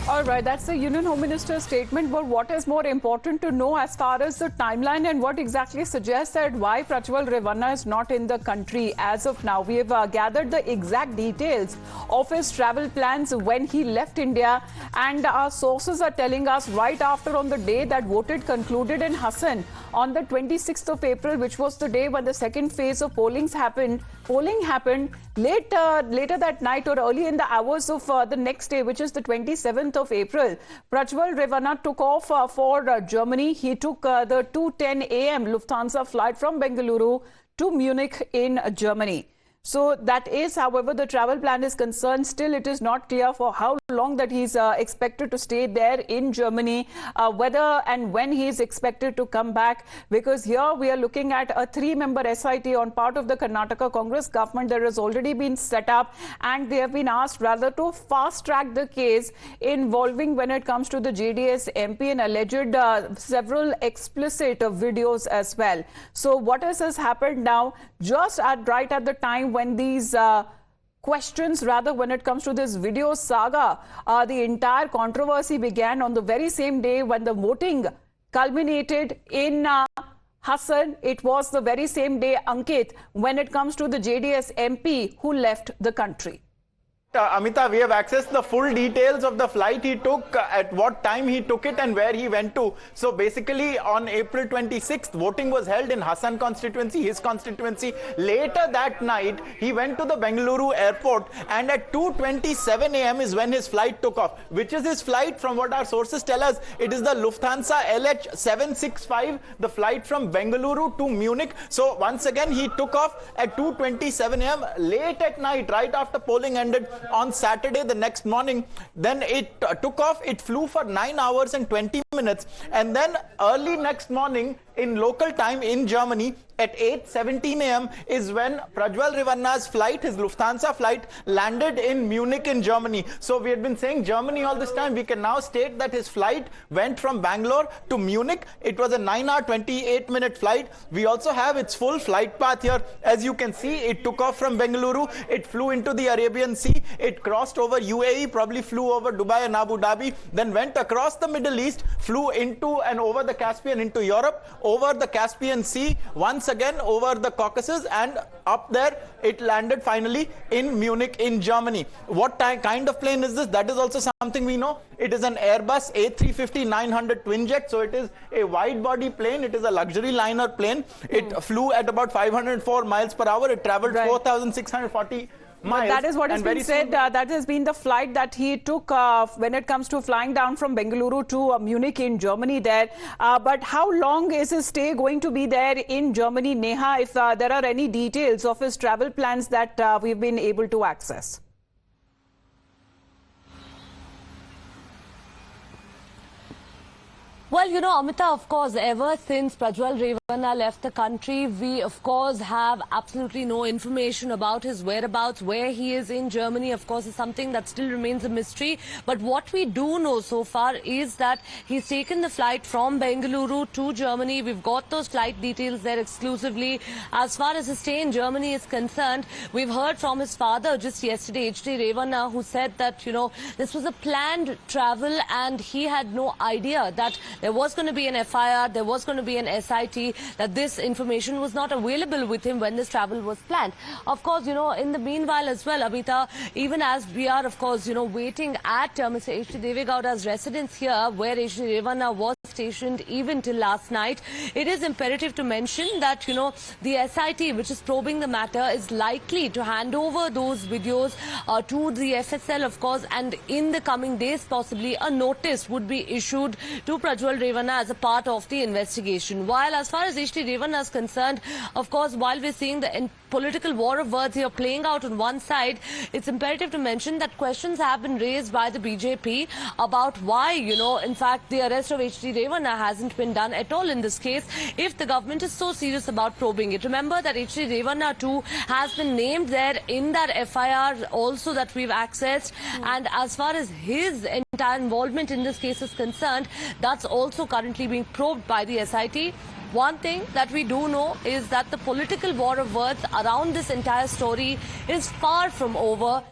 All right, that's the Union Home Minister's statement. But what is more important to know as far as the timeline and what exactly suggests that why Prajwal Revanna is not in the country as of now? We have gathered the exact details of his travel plans when he left India, and our sources are telling us right after on the day that voted concluded in Hassan on the 26th of April, which was the day when the second phase of polling happened. Later that night or early in the hours of the next day, which is the 27th of April, Prajwal Revanna took off for Germany. He took the 2:10 a.m. Lufthansa flight from Bengaluru to Munich in Germany. So that is, however, the travel plan is concerned. Still, it is not clear for how long that he's expected to stay there in Germany, whether and when he is expected to come back. Because here we are looking at a 3-member SIT on part of the Karnataka Congress government that has already been set up, and they have been asked rather to fast track the case involving when it comes to the JDS MP and alleged several explicit videos as well. So what has happened now, just right at the time when these questions, rather when it comes to this video saga, the entire controversy began on the very same day when the voting culminated in Hassan. It was the very same day, Ankit, when it comes to the JDS MP who left the country. Amita, we have accessed the full details of the flight he took, at what time he took it and where he went to. So basically on April 26th, voting was held in Hassan constituency, his constituency. Later that night, he went to the Bengaluru airport, and at 2:27 a.m. is when his flight took off. Which is his flight? From what our sources tell us, it is the Lufthansa LH765, the flight from Bengaluru to Munich. So once again, he took off at 2:27 a.m. late at night, right after polling ended on Saturday, the next morning. Then it took off. It flew for 9 hours and 20 minutes. And then early next morning, in local time in Germany, at 8:17 a.m. is when Prajwal Revanna's flight, his Lufthansa flight, landed in Munich in Germany. So we had been saying Germany all this time. We can now state that his flight went from Bangalore to Munich. It was a 9-hour, 28-minute flight. We also have its full flight path here. As you can see, it took off from Bengaluru. It flew into the Arabian Sea. It crossed over UAE, probably flew over Dubai and Abu Dhabi, then went across the Middle East, flew into and over the Caspian into Europe, over the Caspian Sea, once again over the Caucasus, and up there it landed finally in Munich in Germany. What kind of plane is this? That is also something we know. It is an Airbus A350-900 twin jet, so it is a wide body plane. It is a luxury liner plane. It flew at about 504 miles per hour. It traveled 4,640 miles. But that is what has been said. That has been the flight that he took when it comes to flying down from Bengaluru to Munich in Germany there. But how long is his stay going to be there in Germany, Neha, if there are any details of his travel plans that we've been able to access? Well, you know, Amita, of course, ever since Prajwal Revanna left the country, we, of course, have absolutely no information about his whereabouts. Where he is in Germany, of course, is something that still remains a mystery. But what we do know so far is that he's taken the flight from Bengaluru to Germany. We've got those flight details there exclusively. As far as his stay in Germany is concerned, we've heard from his father just yesterday, H.D. Revanna, who said that, you know, this was a planned travel and he had no idea that there was going to be an FIR, there was going to be an SIT, that this information was not available with him when this travel was planned. Of course, you know, in the meanwhile as well, Amita, even as we are, of course, you know, waiting at Mr. H.D. Devegowda's residence here, where H.D. Revanna was stationed even till last night, it is imperative to mention that, you know, the SIT, which is probing the matter, is likely to hand over those videos to the FSL, of course, and in the coming days, possibly a notice would be issued to Prajwal Revanna as a part of the investigation. While as far as H.D. Revanna is concerned, of course, while we're seeing the political war of words here playing out on one side, it's imperative to mention that questions have been raised by the BJP about why, you know, in fact, the arrest of H.D. Revanna hasn't been done at all in this case, if the government is so serious about probing it. Remember that H.D. Revanna too has been named there in that FIR also that we've accessed, and as far as his entire involvement in this case is concerned, that's also currently being probed by the SIT. One thing that we do know is that the political war of words around this entire story is far from over.